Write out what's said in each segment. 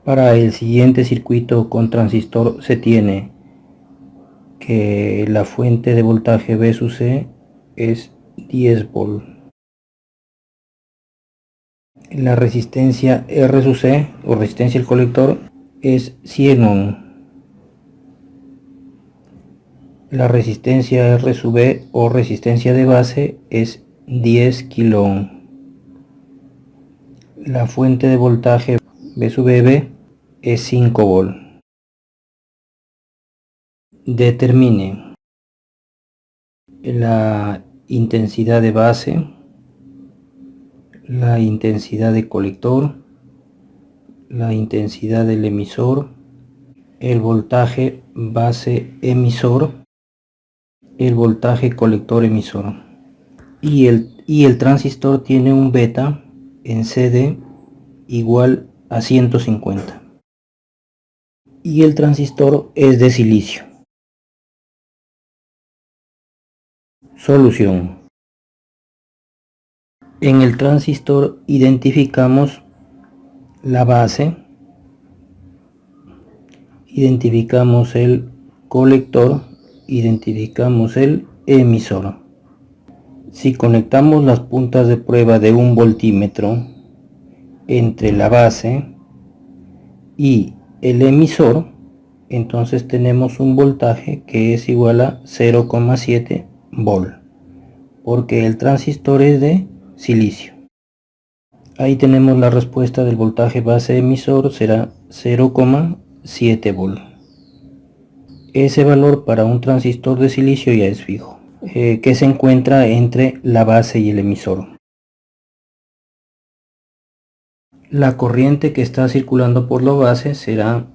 Para el siguiente circuito con transistor se tiene que la fuente de voltaje V sub C es 10 volt. La resistencia R sub C o resistencia del colector es 100 ohm. La resistencia R sub B o resistencia de base es 10 kilo ohm. La fuente de voltaje V sub B es 5 volt. Determine la intensidad de base, la intensidad de colector, la intensidad del emisor, el voltaje base emisor, el voltaje colector emisor. Y el transistor tiene un beta en CD igual a 150. Y el transistor es de silicio. Solución. En el transistor identificamos la base, identificamos el colector, identificamos el emisor. Si conectamos las puntas de prueba de un voltímetro entre la base y el emisor, entonces tenemos un voltaje que es igual a 0,7 volt, porque el transistor es de silicio. Ahí tenemos la respuesta del voltaje base emisor, será 0,7 volt. Ese valor para un transistor de silicio ya es fijo, que se encuentra entre la base y el emisor. La corriente que está circulando por la base será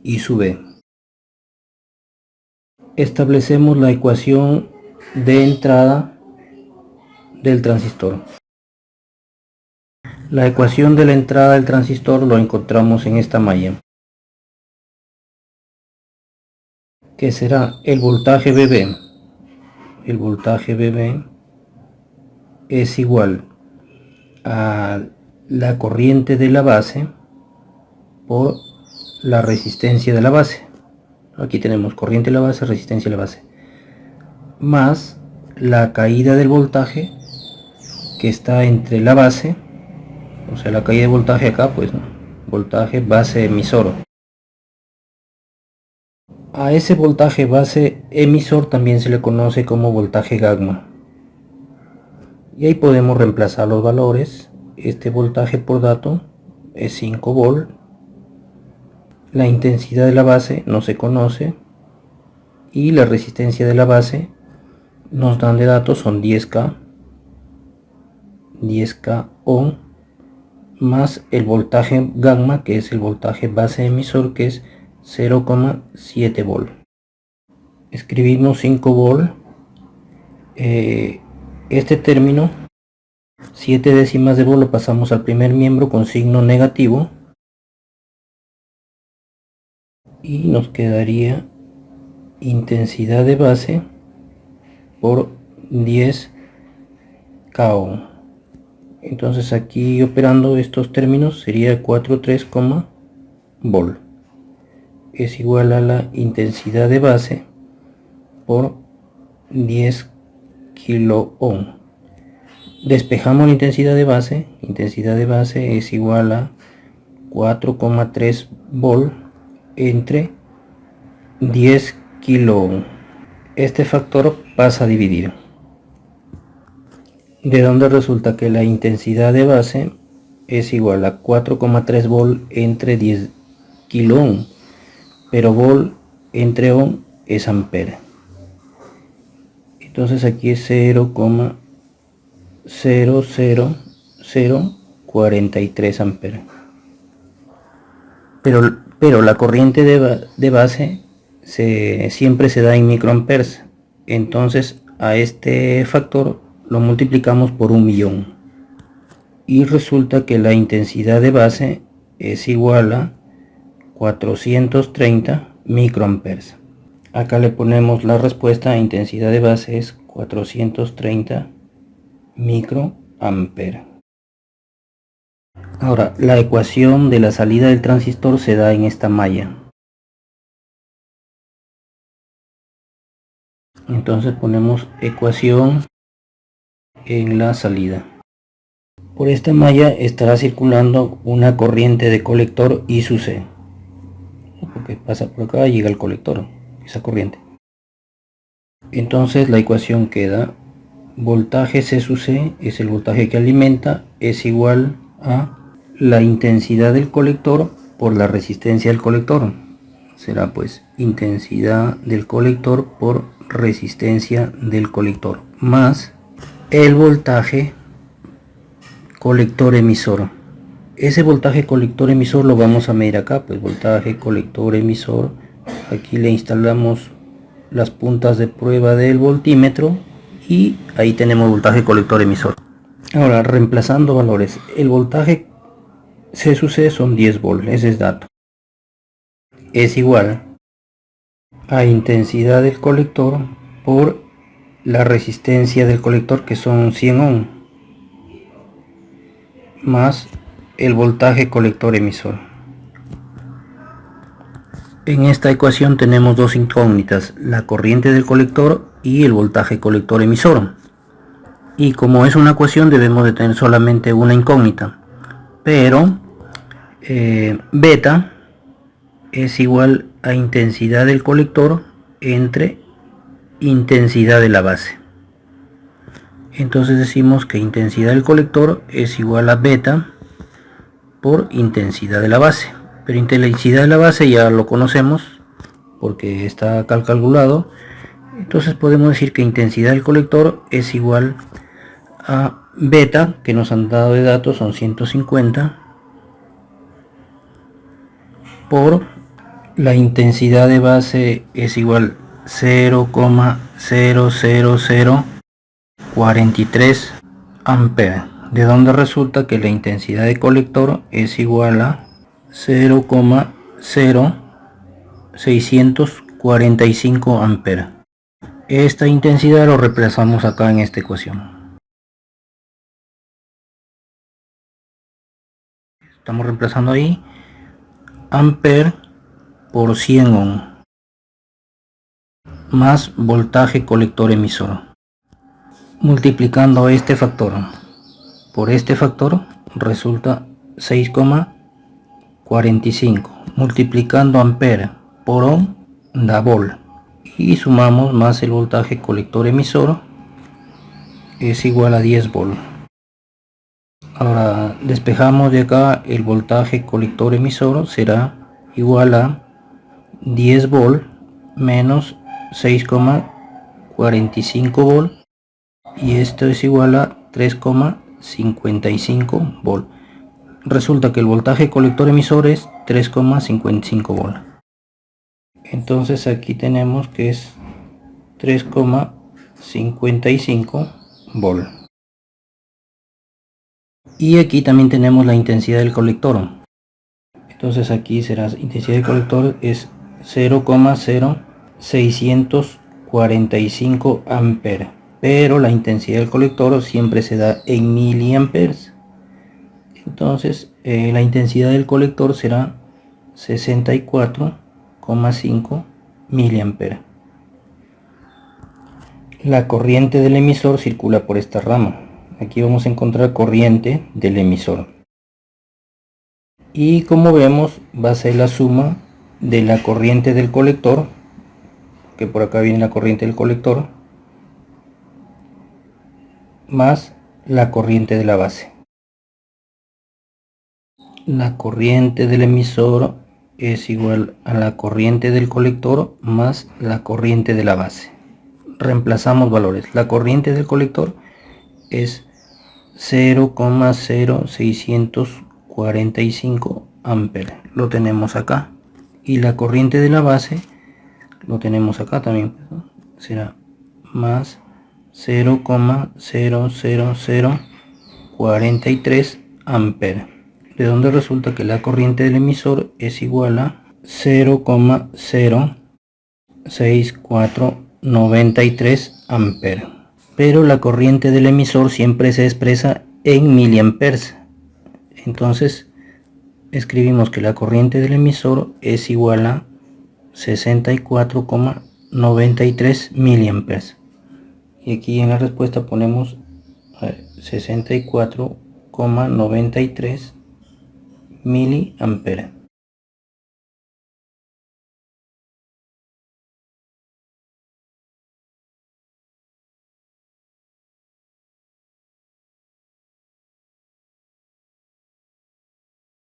I sub B. Establecemos la ecuación de entrada del transistor. La ecuación de la entrada del transistor lo encontramos en esta malla, que será el voltaje VB. El voltaje VB es igual a la corriente de la base por la resistencia de la base. Aquí tenemos corriente de la base, resistencia de la base, más la caída del voltaje que está entre la base, o sea, la caída de voltaje acá, pues, ¿no? Voltaje base emisor. A ese voltaje base emisor también se le conoce como voltaje gamma. Y ahí podemos reemplazar los valores. Este voltaje por dato es 5 volt. La intensidad de la base no se conoce. Y la resistencia de la base nos dan de datos son 10K ohm, más el voltaje gamma, que es el voltaje base emisor, que es 0,7 volt. Escribimos 5 volt. Este término, 7 décimas de volt, lo pasamos al primer miembro con signo negativo y nos quedaría intensidad de base por 10 K ohm. Entonces aquí operando estos términos sería 43, volt. Es igual a la intensidad de base por 10 kilo ohm. Despejamos la intensidad de base es igual a 4,3 volt entre 10 kilo ohm. Este factor pasa a dividir, de donde resulta que la intensidad de base es igual a 4,3 volt entre 10 kilo ohm, pero volt entre ohm es ampere. Entonces aquí es 0,00043 amperes. Pero la corriente de base siempre se da en microamperes. Entonces a este factor lo multiplicamos por 1.000.000. Y resulta que la intensidad de base es igual a 430 microamperes. Acá le ponemos la respuesta. Intensidad de base es 430 microamperes. Ahora, la ecuación de la salida del transistor se da en esta malla. Entonces ponemos ecuación en la salida. Por esta malla estará circulando una corriente de colector I sub C, porque pasa por acá y llega al colector, esa corriente. Entonces la ecuación queda: voltaje C sub C es el voltaje que alimenta, es igual a la intensidad del colector por la resistencia del colector. Será pues intensidad del colector por resistencia del colector más el voltaje colector emisor. Ese voltaje colector emisor lo vamos a medir acá, pues voltaje colector emisor. Aquí le instalamos las puntas de prueba del voltímetro y ahí tenemos voltaje colector emisor. Ahora, reemplazando valores, el voltaje C sub C son 10 volts, ese es dato. Es igual a intensidad del colector por la resistencia del colector, que son 100 ohm, más el voltaje colector emisor. En esta ecuación tenemos dos incógnitas: la corriente del colector y el voltaje colector emisor. Y como es una ecuación debemos de tener solamente una incógnita, pero beta es igual a intensidad del colector entre intensidad de la base. Entonces decimos que intensidad del colector es igual a beta por intensidad de la base. Pero intensidad de la base ya lo conocemos porque está acá calculado. Entonces podemos decir que intensidad del colector es igual a beta, que nos han dado de datos, son 150, por la intensidad de base es igual 0,00043 amperes, de donde resulta que la intensidad de colector es igual a 0,0645 amperes. Esta intensidad lo reemplazamos acá en esta ecuación. Estamos reemplazando ahí amper por 100 ohm más voltaje colector emisor. Multiplicando este factor por este factor resulta 6,45. Multiplicando amper por ohm da volt. Y sumamos más el voltaje colector emisor, es igual a 10 volt. Ahora despejamos de acá el voltaje colector emisor, será igual a 10 volt menos 6,45 volt, y esto es igual a 3,55 volt. Resulta que el voltaje colector emisor es 3,55 volt. Entonces aquí tenemos que es 3,55 volt. Y aquí también tenemos la intensidad del colector. Entonces aquí será intensidad del colector es 0,0645 amperes. Pero la intensidad del colector siempre se da en miliamperes. Entonces la intensidad del colector será 64,5 miliamperes. La corriente del emisor circula por esta rama. Aquí vamos a encontrar corriente del emisor. Y como vemos va a ser la suma de la corriente del colector, que por acá viene la corriente del colector, más la corriente de la base. La corriente del emisor es igual a la corriente del colector más la corriente de la base. Reemplazamos valores. La corriente del colector es 0,0645 amperes, lo tenemos acá, y la corriente de la base lo tenemos acá también, será más 0,00043 amperes, de donde resulta que la corriente del emisor es igual a 0,06493 amperes. Pero la corriente del emisor siempre se expresa en miliamperes. Entonces escribimos que la corriente del emisor es igual a 64,93 miliamperes. Y aquí en la respuesta ponemos 64,93 miliamperes.